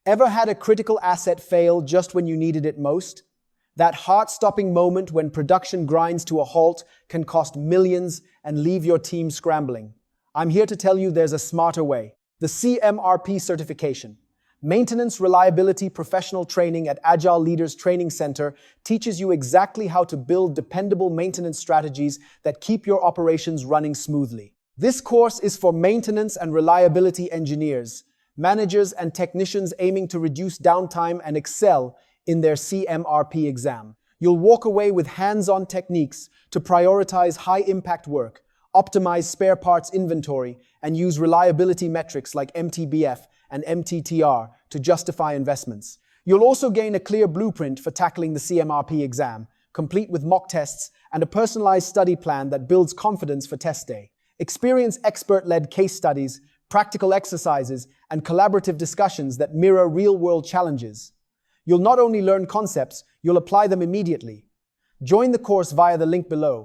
Ever had a critical asset fail just when you needed it most? That heart-stopping moment when production grinds to a halt can cost millions and leave your team scrambling. I'm here to tell you there's a smarter way. The CMRP certification. Maintenance Reliability Professional Training at Agile Leaders Training Center teaches you exactly how to build dependable maintenance strategies that keep your operations running smoothly. This course is for maintenance and reliability engineers, managers and technicians aiming to reduce downtime and excel in their CMRP exam. You'll walk away with hands-on techniques to prioritize high-impact work, optimize spare parts inventory, and use reliability metrics like MTBF and MTTR to justify investments. You'll also gain a clear blueprint for tackling the CMRP exam, complete with mock tests and a personalized study plan that builds confidence for test day. Experience expert-led case studies, practical exercises, and collaborative discussions that mirror real-world challenges. You'll not only learn concepts, you'll apply them immediately. Join the course via the link below.